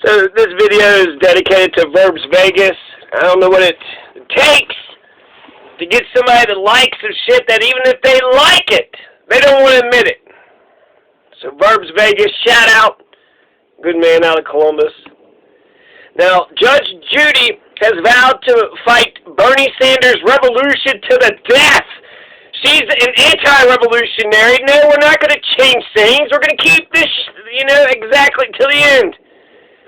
So this video is dedicated to Verbs Vegas. I don't know what it takes to get somebody to like some shit that even if they like it, they don't want to admit it. So Verbs Vegas, shout out. Good man out of Columbus. Now, Judge Judy has vowed to fight Bernie Sanders' revolution to the death. She's an anti-revolutionary. No, we're not going to change things. We're going to keep this, exactly to the end.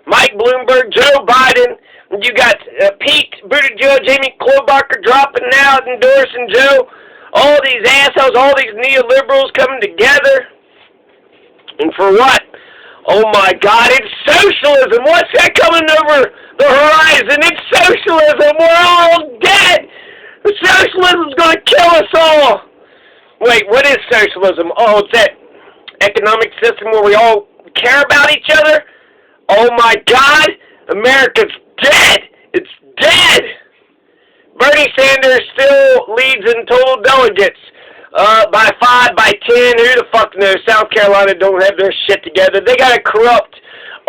Mike Bloomberg, Joe Biden, you got Pete Buttigieg, Amy Klobuchar dropping out, endorsing Joe. All these assholes, all these neoliberals coming together. And for what? Oh my God, it's socialism. What's that coming over the horizon? It's socialism. We're all dead. Socialism's going to kill us all. Wait, what is socialism? Oh, it's that economic system where we all care about each other? Oh my God, America's dead. It's dead. Bernie Sanders still leads in total delegates. By 5, by 10, who the fuck knows? South Carolina don't have their shit together. They got a corrupt,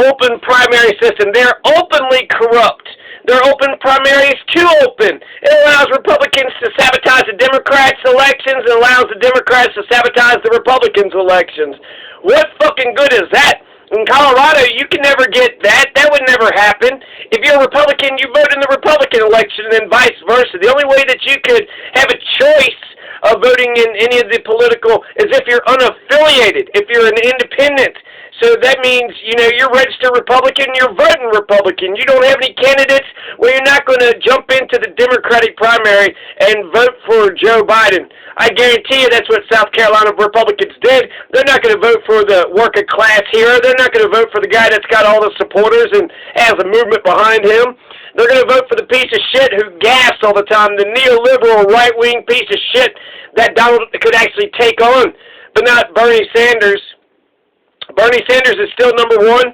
open primary system. They're openly corrupt. Their open primary is too open. It allows Republicans to sabotage the Democrats' elections and allows the Democrats to sabotage the Republicans' elections. What fucking good is that? In Colorado, you can never get that. That would never happen. If you're a Republican, you vote in the Republican election and vice versa. The only way that you could have a choice of voting in any of the political is if you're unaffiliated, if you're an independent. So that means, you're registered Republican, you're voting Republican. You don't have any candidates where you're not going to jump into the Democratic primary and vote for Joe Biden. I guarantee you that's what South Carolina Republicans did. They're not going to vote for the working class hero. They're not going to vote for the guy that's got all the supporters and has a movement behind him. They're going to vote for the piece of shit who gassed all the time, the neoliberal right-wing piece of shit that Donald could actually take on, but not Bernie Sanders. Bernie Sanders is still number one.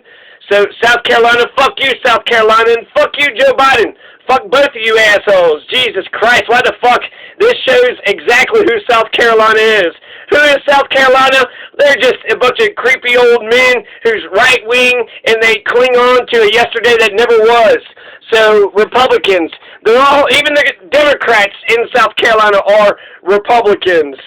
So South Carolina, fuck you, South Carolina, and fuck you, Joe Biden. Fuck both of you assholes. Jesus Christ, why the fuck? This shows exactly who South Carolina is. Who is South Carolina? They're just a bunch of creepy old men who's right-wing, and they cling on to a yesterday that never was. So Republicans, they're all, even the Democrats in South Carolina are Republicans.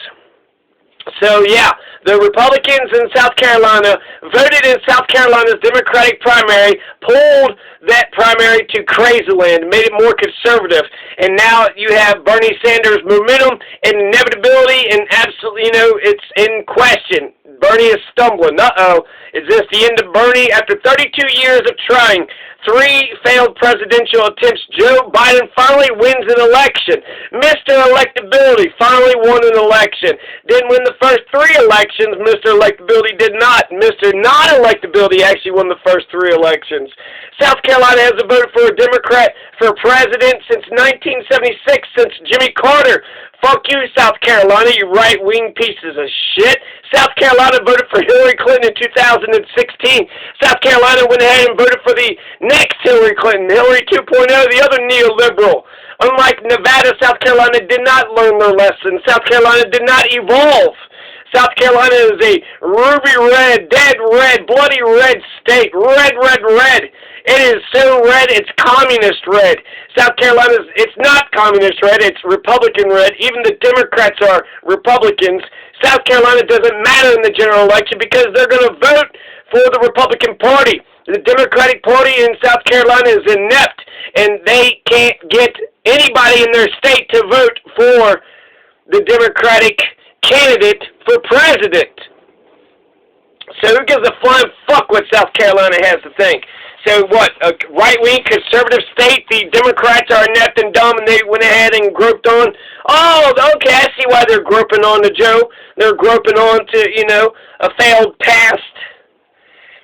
So, yeah, the Republicans in South Carolina voted in South Carolina's Democratic primary, pulled that primary to crazy land, made it more conservative. And now you have Bernie Sanders' momentum and inevitability, and absolutely, it's in question. Bernie is stumbling. Uh-oh. Is this the end of Bernie? After 32 years of trying, 3 failed presidential attempts, Joe Biden finally wins an election. Mr. Electability finally won an election. Didn't win the first 3 elections. Mr. Electability did not. Mr. Non-Electability actually won the first 3 elections. South Carolina has voted for a Democrat for president since 1976, since Jimmy Carter. Fuck you, South Carolina, you right-wing pieces of shit. South Carolina voted for Hillary Clinton in 2016. South Carolina went ahead and voted for the next Hillary Clinton, Hillary 2.0, the other neoliberal. Unlike Nevada, South Carolina did not learn their lesson. South Carolina did not evolve. South Carolina is a ruby red, dead red, bloody red state. Red, red, red. It is so red, it's communist red. South Carolina's, it's not communist red, it's Republican red. Even the Democrats are Republicans. South Carolina doesn't matter in the general election because they're going to vote for the Republican Party. The Democratic Party in South Carolina is inept, and they can't get anybody in their state to vote for the Democratic candidate for president. So who gives a flying fuck what South Carolina has to think? So what, a right-wing conservative state, the Democrats are inept and dumb, and they went ahead and groped on? Oh, okay, I see why they're groping on to Joe. They're groping on to, a failed past.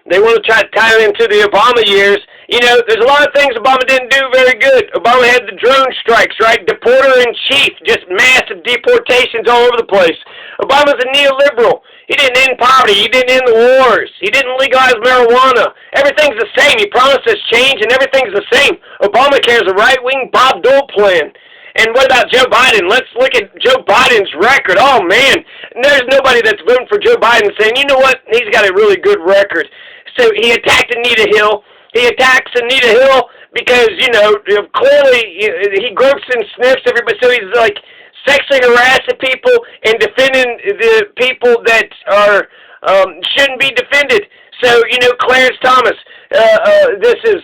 They want to try to tie it into the Obama years. There's a lot of things Obama didn't do very good. Obama had the drone strikes, right? Deporter-in-chief, just massive deportations all over the place. Obama's a neoliberal. He didn't end poverty. He didn't end the wars. He didn't legalize marijuana. Everything's the same. He promised us change, and everything's the same. Obamacare is a right-wing Bob Dole plan. And what about Joe Biden? Let's look at Joe Biden's record. Oh, man. There's nobody that's voting for Joe Biden saying, you know what, he's got a really good record. So he attacked Anita Hill. He attacks Anita Hill because, clearly he gropes and sniffs everybody, so he's like sexually harassing people and defending the people that are shouldn't be defended. So, Clarence Thomas, this is,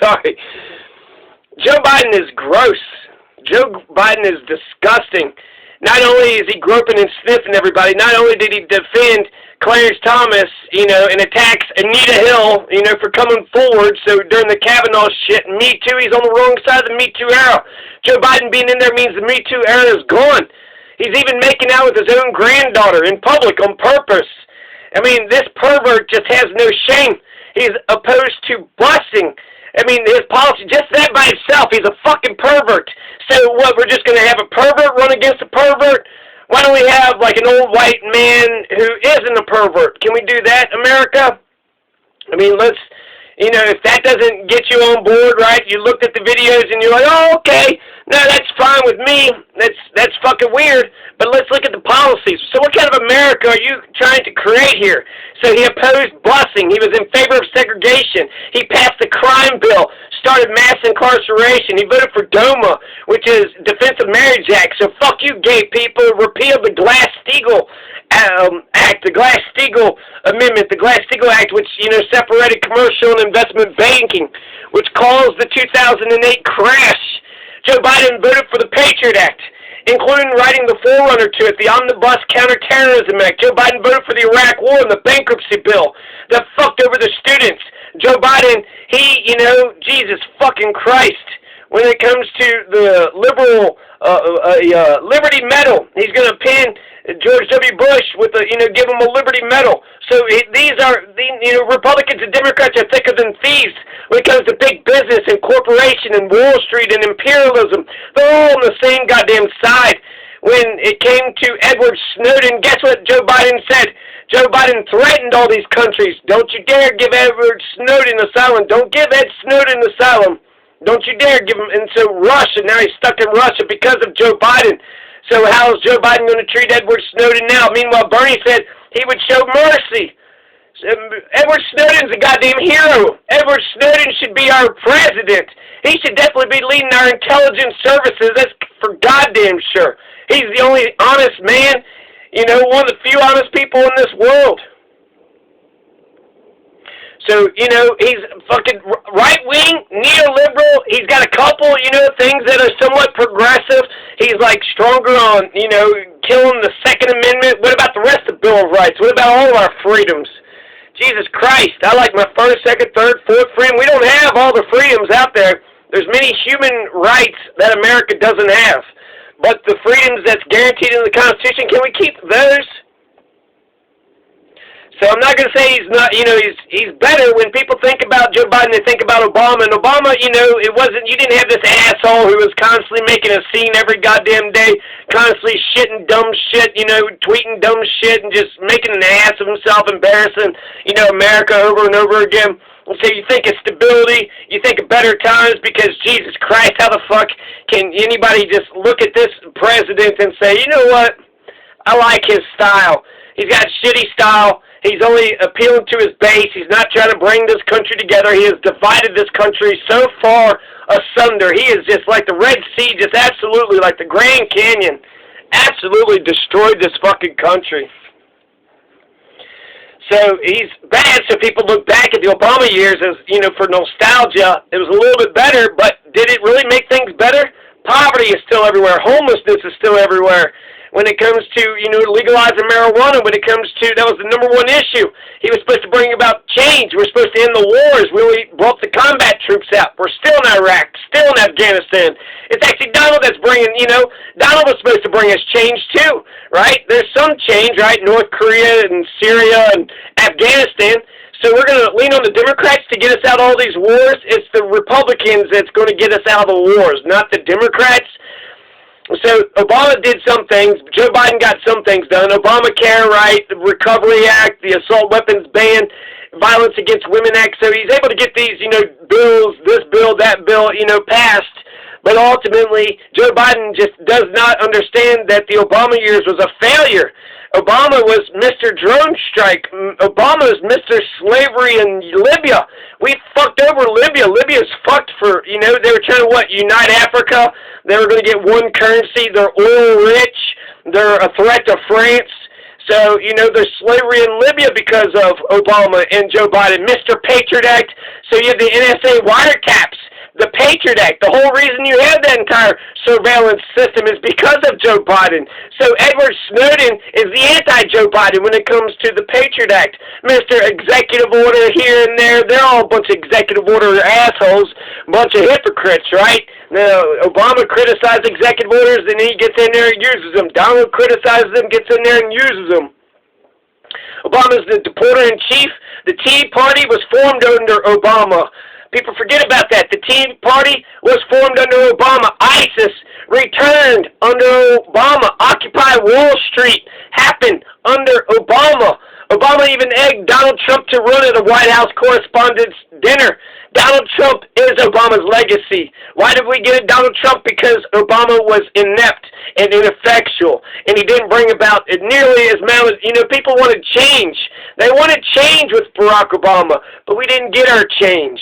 sorry. Joe Biden is gross. Joe Biden is disgusting. Not only is he groping and sniffing everybody, not only did he defend Clarence Thomas, and attacks Anita Hill, for coming forward, so during the Kavanaugh shit, Me Too, he's on the wrong side of the Me Too era. Joe Biden being in there means the Me Too era is gone. He's even making out with his own granddaughter in public on purpose. I mean, this pervert just has no shame. He's opposed to busing. I mean, his policy, just that by itself, he's a fucking pervert. So what, we're just going to have a pervert run against a pervert? Why don't we have, like, an old white man who isn't a pervert? Can we do that, America? I mean, let's, if that doesn't get you on board, right, you looked at the videos and you're like, oh, okay, no, that's fine with me. That's fucking weird. But let's look at the policies. So what kind of America are you trying to create here? So he opposed busing. He was in favor of segregation. He passed the crime bill, started mass incarceration. He voted for DOMA, which is Defense of Marriage Act. So fuck you, gay people. Repealed the Glass-Steagall Act, the Glass-Steagall Amendment, the Glass-Steagall Act, which, separated commercial and investment banking, which caused the 2008 crash. Joe Biden voted for the Patriot Act, including writing the forerunner to it, the Omnibus Counterterrorism Act. Joe Biden voted for the Iraq War and the bankruptcy bill that fucked over the students. Joe Biden, Jesus fucking Christ, when it comes to the liberal Liberty Medal, he's going to pin George W. Bush with give him a Liberty Medal. So Republicans and Democrats are thicker than thieves when it comes to big business and corporation and Wall Street and imperialism. They're all on the same goddamn side. When it came to Edward Snowden, guess what Joe Biden said? Joe Biden threatened all these countries. Don't you dare give Edward Snowden asylum. Don't give Ed Snowden asylum. Don't you dare give him. And so Russia, now he's stuck in Russia because of Joe Biden. So how is Joe Biden going to treat Edward Snowden now? Meanwhile, Bernie said he would show mercy. Edward Snowden's a goddamn hero. Edward Snowden should be our president. He should definitely be leading our intelligence services. That's for goddamn sure. He's the only honest man, one of the few honest people in this world. So, he's fucking right-wing, neoliberal. He's got a couple, things that are somewhat progressive. He's, like, stronger on, killing the Second Amendment. What about the rest of the Bill of Rights? What about all of our freedoms? Jesus Christ, I like my first, second, third, fourth freedom. We don't have all the freedoms out there. There's many human rights that America doesn't have. But the freedoms that's guaranteed in the Constitution, can we keep those? So I'm not going to say he's not, he's better. When people think about Joe Biden, they think about Obama. And Obama, it wasn't, you didn't have this asshole who was constantly making a scene every goddamn day, constantly shitting dumb shit, tweeting dumb shit and just making an ass of himself, embarrassing, America over and over again. And so you think of stability, you think of better times, because Jesus Christ, how the fuck can anybody just look at this president and say, you know what, I like his style. He's got shitty style. He's only appealing to his base. He's not trying to bring this country together. He has divided this country so far asunder. He is just like the Red Sea, just absolutely like the Grand Canyon. Absolutely destroyed this fucking country. So he's bad, so people look back at the Obama years as, for nostalgia. It was a little bit better, but did it really make things better? Poverty is still everywhere. Homelessness is still everywhere. When it comes to, legalizing marijuana, when it comes to, that was the #1 issue. He was supposed to bring about change. We're supposed to end the wars. We only brought the combat troops out. We're still in Iraq, still in Afghanistan. It's actually Donald that's bringing, Donald was supposed to bring us change too, right? There's some change, right? North Korea and Syria and Afghanistan. So we're going to lean on the Democrats to get us out of all these wars. It's the Republicans that's going to get us out of the wars, not the Democrats. So Obama did some things. Joe Biden got some things done. Obamacare, right? The Recovery Act, the Assault Weapons Ban, Violence Against Women Act. So he's able to get these, bills, this bill, that bill, passed. But ultimately, Joe Biden just does not understand that the Obama years was a failure. Obama was Mr. Drone Strike. Obama was Mr. Slavery in Libya. fucked over Libya. Libya's fucked for, you know, they were trying to, unite Africa. They were going to get one currency. They're oil rich. They're a threat to France. So, you know, there's slavery in Libya because of Obama and Joe Biden. Mr. Patriot Act. So you have the NSA wiretaps. The Patriot Act. The whole reason you have that entire surveillance system is because of Joe Biden. So Edward Snowden is the anti-Joe Biden when it comes to the Patriot Act. Mr. Executive Order here and there, they're all a bunch of executive order assholes, a bunch of hypocrites, right? Now, Obama criticized executive orders, and he gets in there and uses them. Donald criticizes them, gets in there and uses them. Obama's the deporter-in-chief. The Tea Party was formed under Obama. People forget about that. The Tea Party was formed under Obama. ISIS returned under Obama. Occupy Wall Street happened under Obama. Obama even egged Donald Trump to run at a White House Correspondents' Dinner. Donald Trump is Obama's legacy. Why did we get Donald Trump? Because Obama was inept and ineffectual, and he didn't bring about it nearly as much. You know, people wanted change. They wanted change with Barack Obama, but we didn't get our change.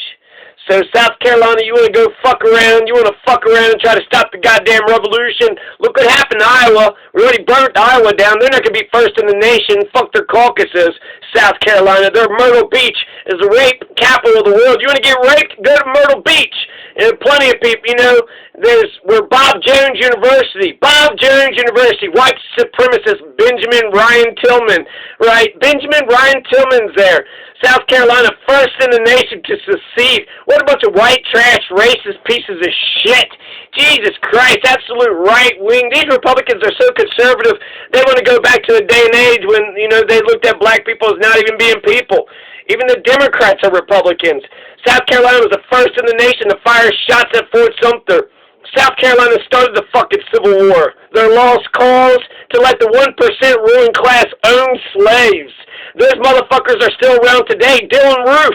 So South Carolina, you want to go fuck around, you want to fuck around and try to stop the goddamn revolution. Look what happened to Iowa. We already burnt Iowa down. They're not going to be first in the nation. Fuck their caucuses, South Carolina. Their Myrtle Beach is the rape capital of the world. You want to get raped? Go to Myrtle Beach. And plenty of people, you know, we're Bob Jones University. Bob Jones University, white supremacist Benjamin Ryan Tillman, right? Benjamin Ryan Tillman's there. South Carolina, first in the nation to secede. What a bunch of white trash, racist pieces of shit. Jesus Christ, absolute right-wing. These Republicans are so conservative, they want to go back to the day and age when, you know, they looked at black people as not even being people. Even the Democrats are Republicans. South Carolina was the first in the nation to fire shots at Fort Sumter. South Carolina started the fucking Civil War. Their lost cause to let the 1% ruling class own slaves. Those motherfuckers are still around today. Dylan Roof.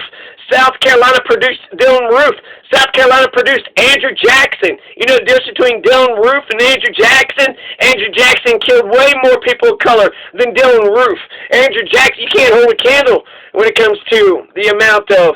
South Carolina produced Dylan Roof. South Carolina produced Andrew Jackson. You know the difference between Dylan Roof and Andrew Jackson? Andrew Jackson killed way more people of color than Dylan Roof. Andrew Jackson, you can't hold a candle when it comes to the amount of...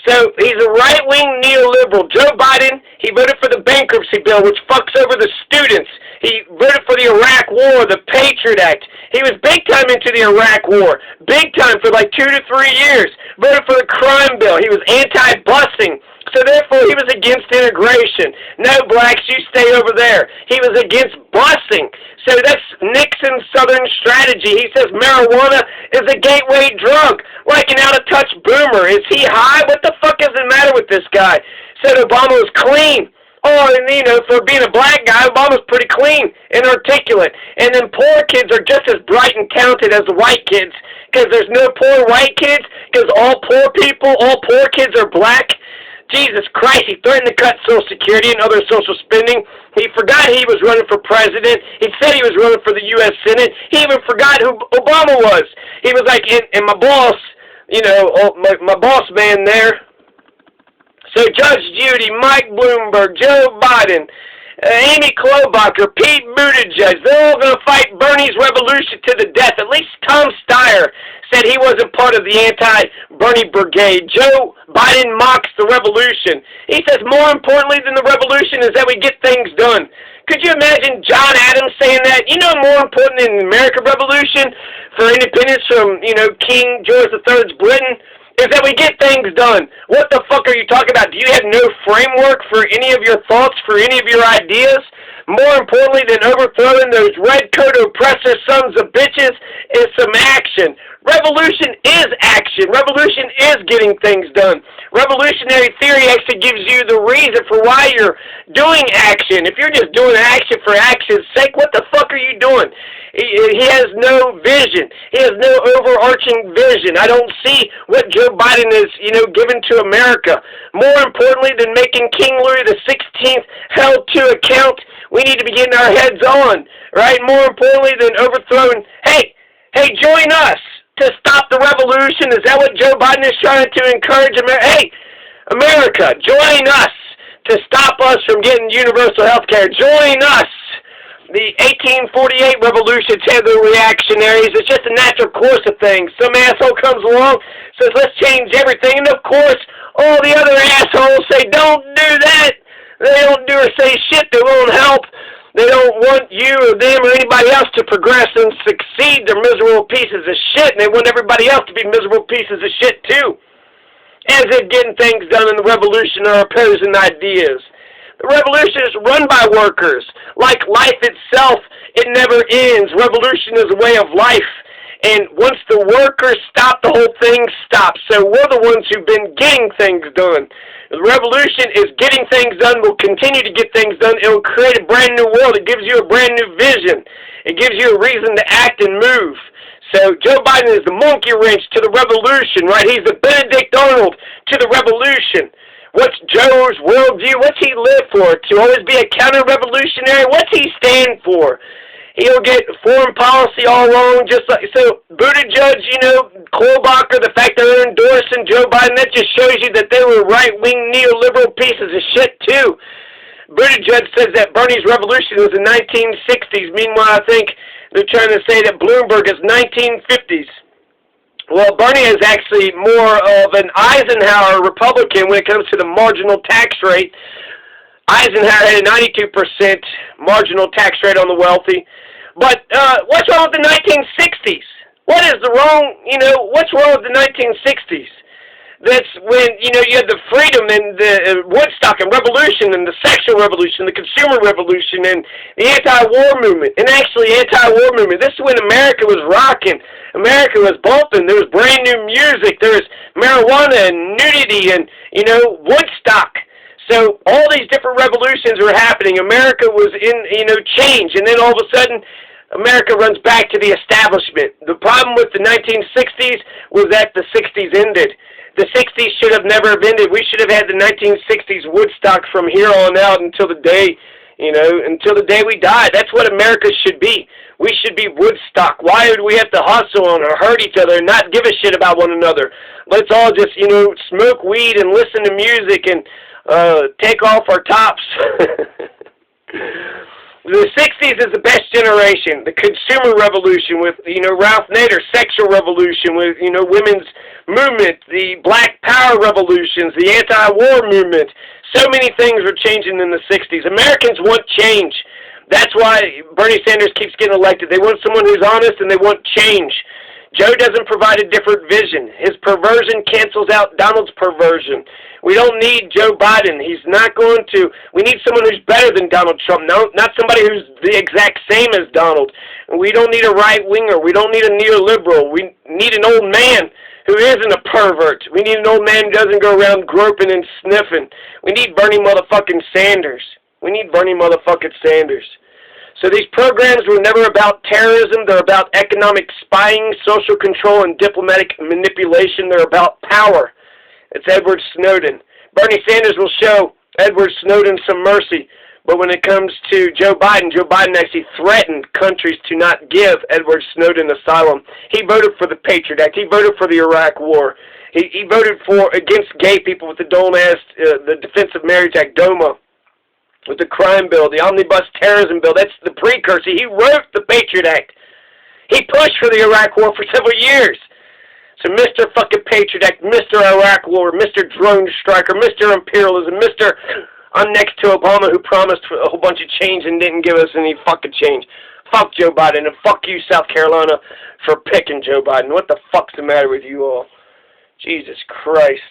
So, he's a right-wing neoliberal. Joe Biden, he voted for the bankruptcy bill, which fucks over the students. He voted for the Iraq War, the Patriot Act. He was big time into the Iraq War. Big time for like 2 to 3 years. Voted for the crime bill. He was anti-busing. So therefore, he was against integration. No blacks, you stay over there. He was against busing. So that's Nixon's Southern strategy. He says marijuana is a gateway drug, like an out-of-touch boomer. Is he high? What the fuck is the matter with this guy? Said Obama was clean. Oh, and you know, for being a black guy, Obama's pretty clean and articulate. And then poor kids are just as bright and talented as the white kids, because there's no poor white kids, because all poor kids are black. Jesus Christ, he threatened to cut Social Security and other social spending. He forgot he was running for president. He said he was running for the U.S. Senate. He even forgot who Obama was. He was like, and my boss, you know, my boss man there. So Judge Judy, Mike Bloomberg, Joe Biden, Amy Klobuchar, Pete Buttigieg, they're all going to fight Bernie's revolution to the death. At least Tom Steyer said he wasn't part of the anti-Bernie brigade. Joe Biden mocks the revolution. He says more importantly than the revolution is that we get things done. Could you imagine John Adams saying that? You know, more important than the American Revolution for independence from, you know, King George III's Britain is that we get things done. What the fuck are you talking about? Do you have no framework for any of your thoughts, for any of your ideas? More importantly than overthrowing those red coat oppressor sons of bitches is some action. Revolution is action. Revolution is getting things done. Revolutionary theory actually gives you the reason for why you're doing action. If you're just doing action for action's sake, what the fuck are you doing? He has no vision. He has no overarching vision. I don't see what Joe Biden is, you know, giving to America. More importantly than making King Louis XVI held to account, we need to be getting our heads on, right? More importantly than overthrowing, hey, join us to stop the revolution. Is that what Joe Biden is trying to encourage America? Hey, America, join us to stop us from getting universal health care. Join us. The 1848 revolution said the reactionaries. It's just a natural course of things. Some asshole comes along, says, let's change everything. And of course, All the other assholes say, don't do that. They don't do or say shit that won't help. They don't want you or them or anybody else to progress and succeed. They're miserable pieces of shit, and they want everybody else to be miserable pieces of shit too. As if getting things done in the revolution are opposing ideas. The revolution is run by workers. Like life itself, it never ends. Revolution is a way of life. And once the workers stop, the whole thing stops. So we're the ones who've been getting things done. The revolution is getting things done. We'll continue to get things done. It'll create a brand new world. It gives you a brand new vision. It gives you a reason to act and move. So Joe Biden is the monkey wrench to the revolution, right? He's the Benedict Arnold to the revolution. What's Joe's worldview? What's he live for? To always be a counter-revolutionary? What's he stand for? He'll get foreign policy all wrong, just like, so Buttigieg, Klobuchar, the fact they're endorsing Joe Biden, that just shows you that they were right-wing neoliberal pieces of shit, too. Buttigieg says that Bernie's revolution was the 1960s. Meanwhile, I think they're trying to say that Bloomberg is 1950s. Well, Bernie is actually more of an Eisenhower Republican when it comes to the marginal tax rate. Eisenhower had a 92% marginal tax rate on the wealthy. But what's wrong with the 1960s? What is the wrong, what's wrong with the 1960s? That's when, you had the freedom and the Woodstock and revolution and the sexual revolution, the consumer revolution and the anti-war movement. And actually, anti-war movement, this is when America was rocking. America was bumping. There was brand new music. There was marijuana and nudity and, Woodstock. So all these different revolutions were happening. America was in, change. And then all of a sudden, America runs back to the establishment. The problem with the 1960s was that the 60s ended. The 60s should have never ended. We should have had the 1960s Woodstock from here on out until the day, until the day we die. That's what America should be. We should be Woodstock. Why would we have to hustle and hurt each other and not give a shit about one another? Let's all just, smoke weed and listen to music and take off our tops. The 60s is the best generation. The consumer revolution with, Ralph Nader, sexual revolution with, women's movement, the black power revolutions, the anti-war movement. So many things were changing in the 60s. Americans want change. That's why Bernie Sanders keeps getting elected. They want someone who's honest and they want change. Joe doesn't provide a different vision. His perversion cancels out Donald's perversion. We don't need Joe Biden. He's not going to. We need someone who's better than Donald Trump, not somebody who's the exact same as Donald. We don't need a right-winger. We don't need a neoliberal. We need an old man who isn't a pervert. We need an old man who doesn't go around groping and sniffing. We need Bernie motherfucking Sanders. We need Bernie motherfucking Sanders. So these programs were never about terrorism. They're about economic spying, social control, and diplomatic manipulation. They're about power. It's Edward Snowden. Bernie Sanders will show Edward Snowden some mercy. But when it comes to Joe Biden actually threatened countries to not give Edward Snowden asylum. He voted for the Patriot Act. He voted for the Iraq War. He voted against gay people with the Defense of Marriage Act, DOMA. With the crime bill, the omnibus terrorism bill. That's the precursor. He wrote the Patriot Act. He pushed for the Iraq War for several years. So Mr. fucking Patriot Act, Mr. Iraq War, Mr. Drone Striker, Mr. Imperialism, Mr. I'm next to Obama who promised a whole bunch of change and didn't give us any fucking change. Fuck Joe Biden and fuck you, South Carolina, for picking Joe Biden. What the fuck's the matter with you all? Jesus Christ.